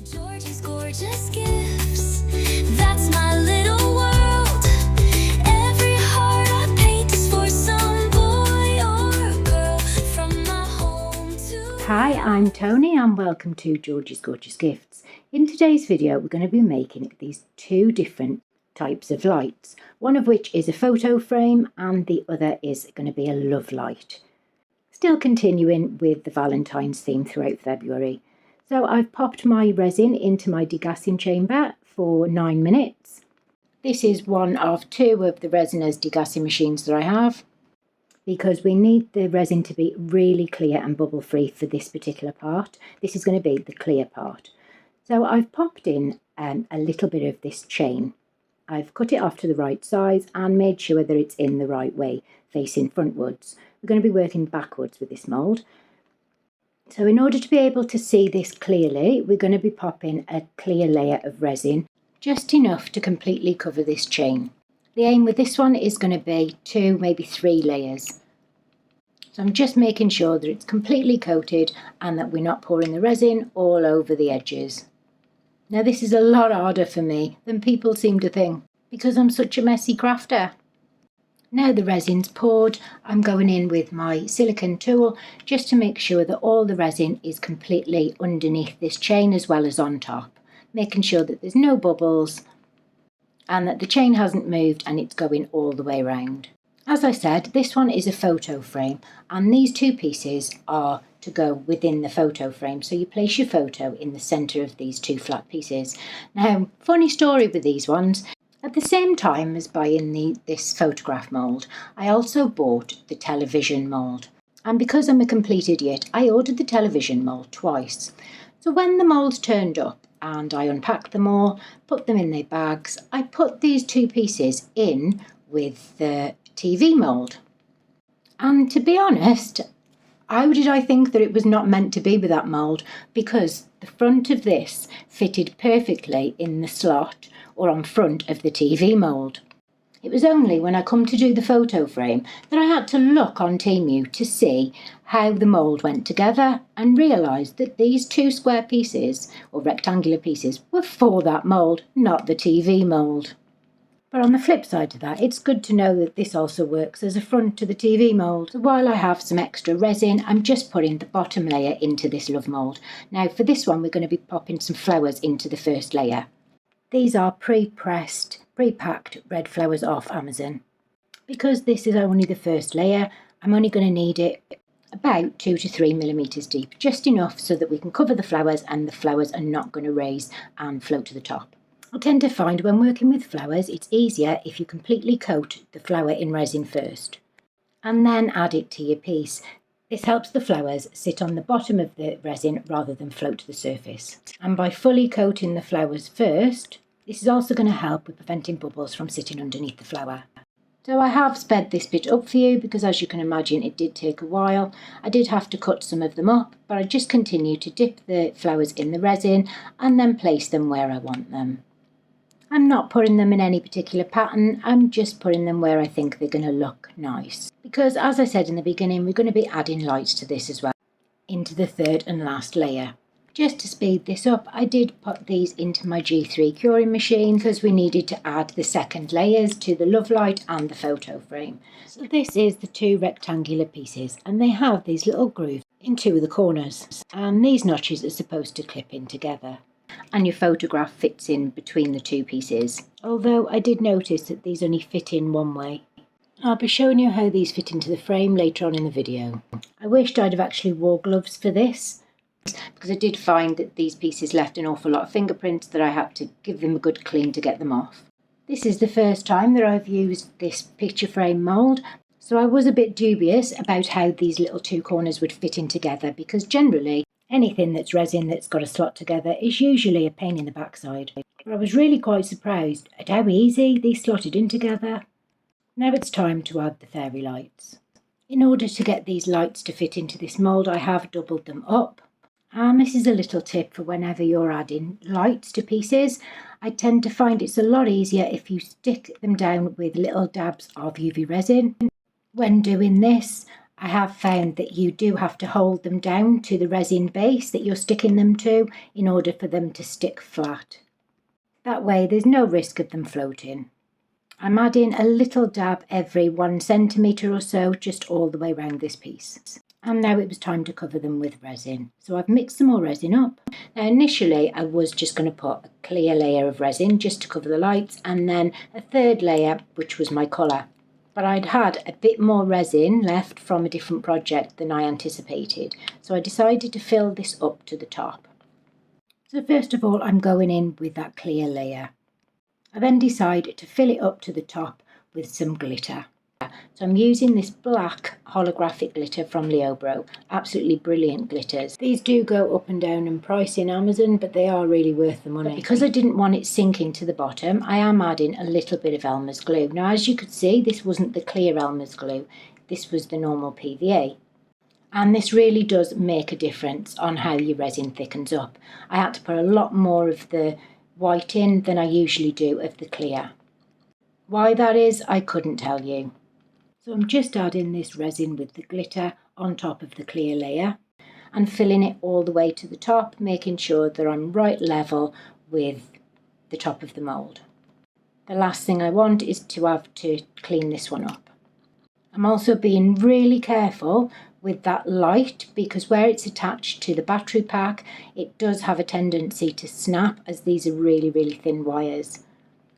Georgie's Gorgeous Gifts, that's my little world. Every heart I paint is for some boy or girl from my home to... Hi, I'm Tony and welcome to Georgie's Gorgeous Gifts. In today's video we're going to be making these two different types of lights, one of which is a photo frame and the other is going to be a love light. Still continuing with the Valentine's theme throughout February. So I've popped my resin into my degassing chamber for 9 minutes. This is one of two of the Resiners degassing machines that I have, because we need the resin to be really clear and bubble free for this particular part. This is going to be the clear part. So I've popped in a little bit of this chain. I've cut it off to the right size and made sure that it's in the right way, facing frontwards. We're going to be working backwards with this mould. So in order to be able to see this clearly, we're going to be popping a clear layer of resin, just enough to completely cover this chain. The aim with this one is going to be 2, maybe 3 layers. So I'm just making sure that it's completely coated and that we're not pouring the resin all over the edges. Now this is a lot harder for me than people seem to think, because I'm such a messy crafter. Now the resin's poured, I'm going in with my silicone tool just to make sure that all the resin is completely underneath this chain as well as on top, making sure that there's no bubbles and that the chain hasn't moved and it's going all the way around. As I said, this one is a photo frame and these two pieces are to go within the photo frame. So you place your photo in the centre of these two flat pieces. Now, funny story with these ones. At the same time as buying this photograph mould, I also bought the television mould. And because I'm a complete idiot, I ordered the television mould twice. So when the moulds turned up and I unpacked them all, put them in their bags, I put these two pieces in with the TV mould. And to be honest, how did I think that it was not meant to be with that mould? Because the front of this fitted perfectly in the slot or on front of the TV mould. It was only when I come to do the photo frame that I had to look on Temu to see how the mould went together and realised that these two square pieces or rectangular pieces were for that mould, not the TV mould. But on the flip side to that, it's good to know that this also works as a front to the TV mould. So while I have some extra resin, I'm just putting the bottom layer into this love mould. Now for this one, we're going to be popping some flowers into the first layer. These are pre-pressed, pre-packed red flowers off Amazon. Because this is only the first layer, I'm only going to need it about 2 to 3 millimetres deep, just enough so that we can cover the flowers and the flowers are not going to raise and float to the top. I tend to find when working with flowers, it's easier if you completely coat the flower in resin first and then add it to your piece. This helps the flowers sit on the bottom of the resin rather than float to the surface. And by fully coating the flowers first, this is also going to help with preventing bubbles from sitting underneath the flower. So I have sped this bit up for you because, as you can imagine, it did take a while. I did have to cut some of them up, but I just continue to dip the flowers in the resin and then place them where I want them. I'm not putting them in any particular pattern, I'm just putting them where I think they're going to look nice. Because as I said in the beginning, we're going to be adding lights to this as well, into the third and last layer. Just to speed this up, I did put these into my G3 curing machine because we needed to add the second layers to the love light and the photo frame. So this is the two rectangular pieces and they have these little grooves in 2 of the corners. And these notches are supposed to clip in together. And your photograph fits in between the two pieces. Although I did notice that these only fit in one way. I'll be showing you how these fit into the frame later on in the video. I wished I'd have actually wore gloves for this, because I did find that these pieces left an awful lot of fingerprints that I had to give them a good clean to get them off. This is the first time that I've used this picture frame mould, so I was a bit dubious about how these little 2 corners would fit in together, because generally anything that's resin that's got a slot together is usually a pain in the backside. But I was really quite surprised at how easy these slotted in together. Now it's time to add the fairy lights. In order to get these lights to fit into this mould, I have doubled them up. And this is a little tip for whenever you're adding lights to pieces. I tend to find it's a lot easier if you stick them down with little dabs of UV resin. When doing this, I have found that you do have to hold them down to the resin base that you're sticking them to in order for them to stick flat. That way there's no risk of them floating. I'm adding a little dab every 1 centimetre or so, just all the way around this piece. And now it was time to cover them with resin. So I've mixed some more resin up. Now initially I was just going to put a clear layer of resin just to cover the lights, and then a third layer which was my colour. But I'd had a bit more resin left from a different project than I anticipated, so I decided to fill this up to the top. So first of all I'm going in with that clear layer. I then decided to fill it up to the top with some glitter. So I'm using this black holographic glitter from Leobro. Absolutely brilliant glitters. These do go up and down in price in Amazon, but they are really worth the money. But because I didn't want it sinking to the bottom, I am adding a little bit of Elmer's glue. Now as you could see, this wasn't the clear Elmer's glue. This was the normal PVA. And this really does make a difference on how your resin thickens up. I had to put a lot more of the white in than I usually do of the clear. Why that is, I couldn't tell you. So I'm just adding this resin with the glitter on top of the clear layer and filling it all the way to the top, making sure that I'm right level with the top of the mould. The last thing I want is to have to clean this one up. I'm also being really careful with that light, because where it's attached to the battery pack, it does have a tendency to snap, as these are really, really thin wires.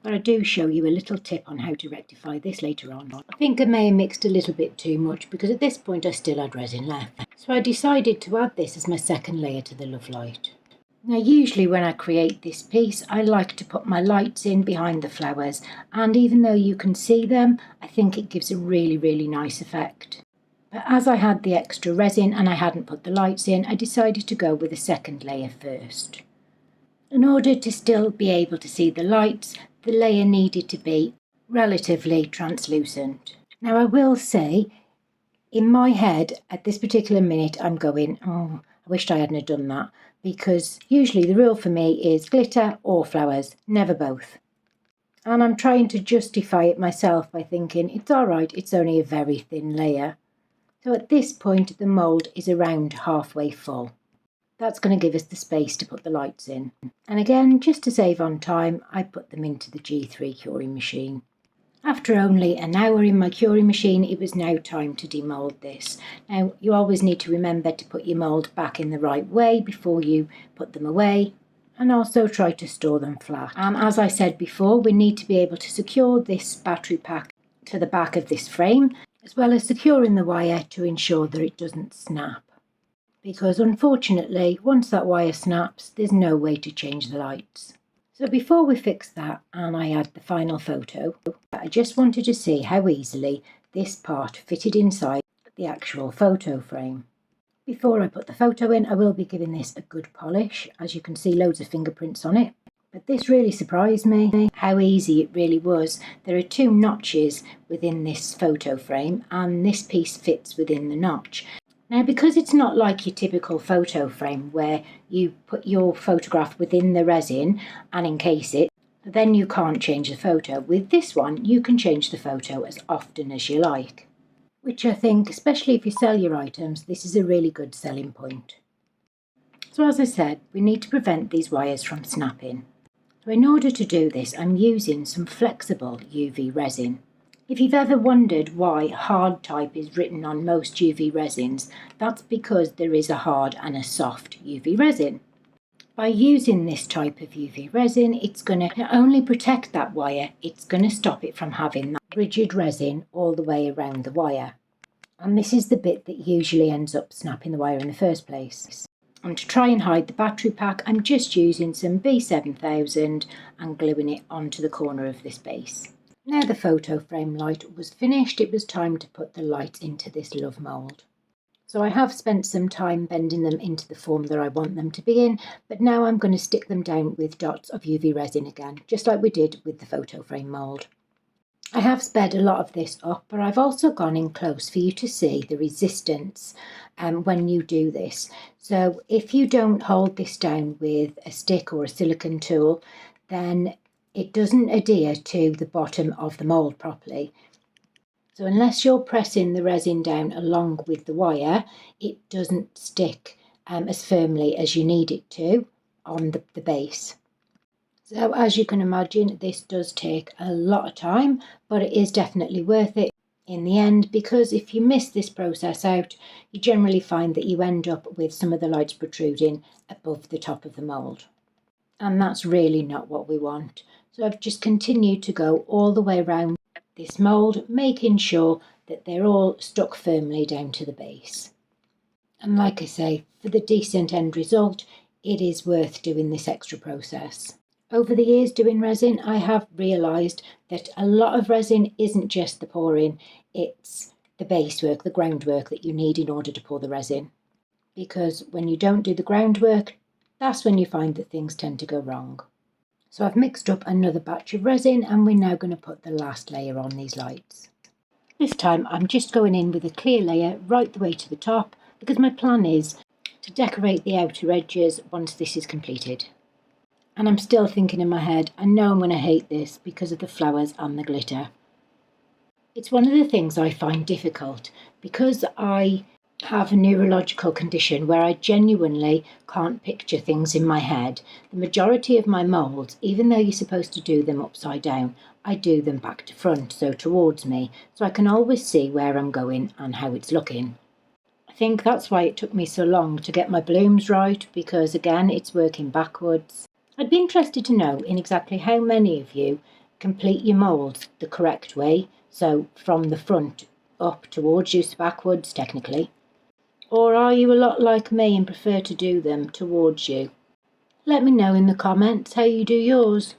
But I do show you a little tip on how to rectify this later on. I think I may have mixed a little bit too much, because at this point I still had resin left. So I decided to add this as my second layer to the Love Light. Now usually when I create this piece, I like to put my lights in behind the flowers, and even though you can see them, I think it gives a really, really nice effect. But as I had the extra resin and I hadn't put the lights in, I decided to go with a second layer first. In order to still be able to see the lights, the layer needed to be relatively translucent. Now I will say, in my head at this particular minute I'm going, oh, I wished I hadn't done that, because usually the rule for me is glitter or flowers, never both. And I'm trying to justify it myself by thinking it's alright, it's only a very thin layer. So at this point the mould is around halfway full. That's going to give us the space to put the lights in. And again, just to save on time, I put them into the G3 curing machine. After only an hour in my curing machine, it was now time to demould this. Now, you always need to remember to put your mould back in the right way before you put them away, and also try to store them flat. As I said before, we need to be able to secure this battery pack to the back of this frame, as well as securing the wire to ensure that it doesn't snap. Because unfortunately, once that wire snaps, there's no way to change the lights. So before we fix that and I add the final photo, I just wanted to see how easily this part fitted inside the actual photo frame. Before I put the photo in, I will be giving this a good polish. As you can see, loads of fingerprints on it. But this really surprised me, how easy it really was. There are 2 notches within this photo frame, and this piece fits within the notch. Now, because it's not like your typical photo frame where you put your photograph within the resin and encase it, then you can't change the photo. With this one, you can change the photo as often as you like, which I think, especially if you sell your items, this is a really good selling point. So as I said, we need to prevent these wires from snapping. So in order to do this, I'm using some flexible UV resin. If you've ever wondered why hard type is written on most UV resins, that's because there is a hard and a soft UV resin. By using this type of UV resin, it's going to not only protect that wire, it's going to stop it from having that rigid resin all the way around the wire. And this is the bit that usually ends up snapping the wire in the first place. And to try and hide the battery pack, I'm just using some B7000 and gluing it onto the corner of this base. Now the photo frame light was finished, it was time to put the light into this love mould. So I have spent some time bending them into the form that I want them to be in, but now I'm going to stick them down with dots of UV resin again, just like we did with the photo frame mould. I have sped a lot of this up, but I've also gone in close for you to see the resistance when you do this. So if you don't hold this down with a stick or a silicone tool, then it doesn't adhere to the bottom of the mould properly. So unless you're pressing the resin down along with the wire, it doesn't stick as firmly as you need it to on the base. So as you can imagine, this does take a lot of time, but it is definitely worth it in the end, because if you miss this process out, you generally find that you end up with some of the lights protruding above the top of the mould. And that's really not what we want. So I've just continued to go all the way around this mould, making sure that they're all stuck firmly down to the base. And like I say, for the decent end result, it is worth doing this extra process. Over the years doing resin, I have realised that a lot of resin isn't just the pouring, it's the base work, the groundwork that you need in order to pour the resin. Because when you don't do the groundwork, that's when you find that things tend to go wrong. So I've mixed up another batch of resin and we're now going to put the last layer on these lights. This time I'm just going in with a clear layer right the way to the top, because my plan is to decorate the outer edges once this is completed. And I'm still thinking in my head, I know I'm going to hate this because of the flowers and the glitter. It's one of the things I find difficult because I have a neurological condition where I genuinely can't picture things in my head. The majority of my moulds, even though you're supposed to do them upside down, I do them back to front, so towards me, so I can always see where I'm going and how it's looking. I think that's why it took me so long to get my blooms right, because again, it's working backwards. I'd be interested to know in exactly how many of you complete your moulds the correct way, so from the front up towards you, backwards technically. Or are you a lot like me and prefer to do them towards you? Let me know in the comments how you do yours.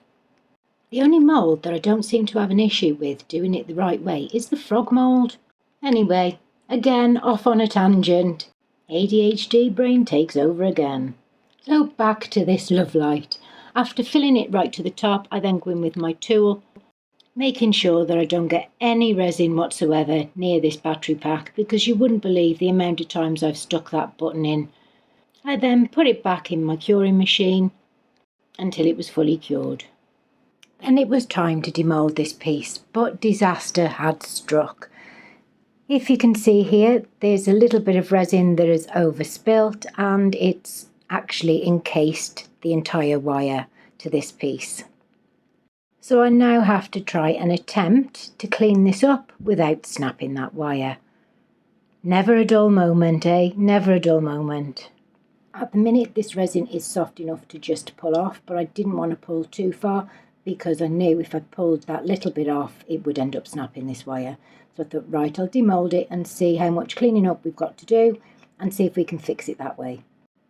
The only mould that I don't seem to have an issue with doing it the right way is the frog mould. Anyway, again off on a tangent. ADHD brain takes over again. So back to this love light. After filling it right to the top, I then go in with my tool, making sure that I don't get any resin whatsoever near this battery pack, because you wouldn't believe the amount of times I've stuck that button in. I then put it back in my curing machine until it was fully cured. Then it was time to demould this piece, but disaster had struck. If you can see here, there's a little bit of resin that is overspilt and it's actually encased the entire wire to this piece. So I now have to try and attempt to clean this up without snapping that wire. Never a dull moment, eh? Never a dull moment. At the minute this resin is soft enough to just pull off, but I didn't want to pull too far because I knew if I pulled that little bit off it would end up snapping this wire. So I thought, right, I'll demould it and see how much cleaning up we've got to do and see if we can fix it that way.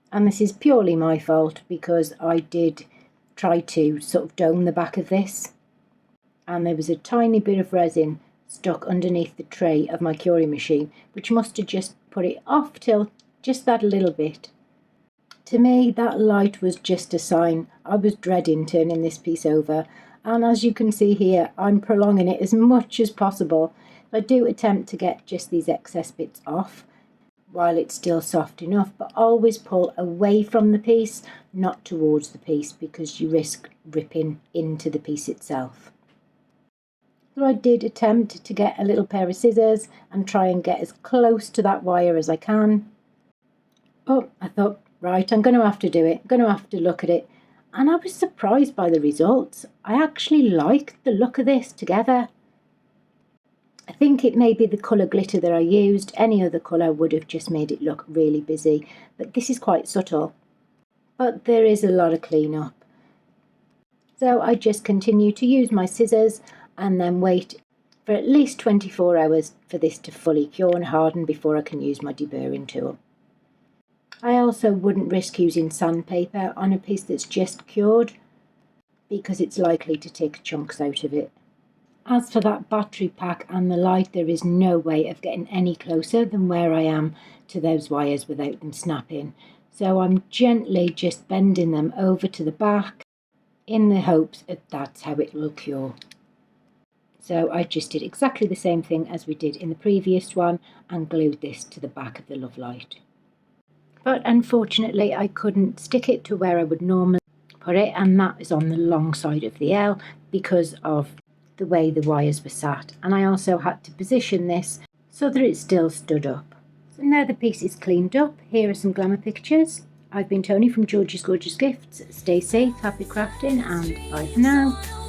And this is purely my fault because I did try to sort of dome the back of this, and there was a tiny bit of resin stuck underneath the tray of my curing machine, which must have just put it off till just that little bit. To me, that light was just a sign I was dreading turning this piece over, and as you can see here, I'm prolonging it as much as possible. I do attempt to get just these excess bits off while it's still soft enough, but always pull away from the piece, not towards the piece, because you risk ripping into the piece itself. So I did attempt to get a little pair of scissors and try and get as close to that wire as I can. But I thought, right, I'm going to have to do it, I'm going to have to look at it. And I was surprised by the results. I actually liked the look of this together. I think it may be the colour glitter that I used. Any other colour would have just made it look really busy, but this is quite subtle. But there is a lot of clean up. So I just continue to use my scissors and then wait for at least 24 hours for this to fully cure and harden before I can use my deburring tool. I also wouldn't risk using sandpaper on a piece that's just cured because it's likely to take chunks out of it. As for that battery pack and the light, there is no way of getting any closer than where I am to those wires without them snapping. So I'm gently just bending them over to the back in the hopes that that's how it will cure. So I just did exactly the same thing as we did in the previous one and glued this to the back of the love light. But unfortunately I couldn't stick it to where I would normally put it, and that is on the long side of the L because of the way the wires were sat, and I also had to position this so that it still stood up. So now the piece is cleaned up, here are some glamour pictures. I've been Tony from Georgie's Gorgeous Gifts. Stay safe, happy crafting, and bye for now.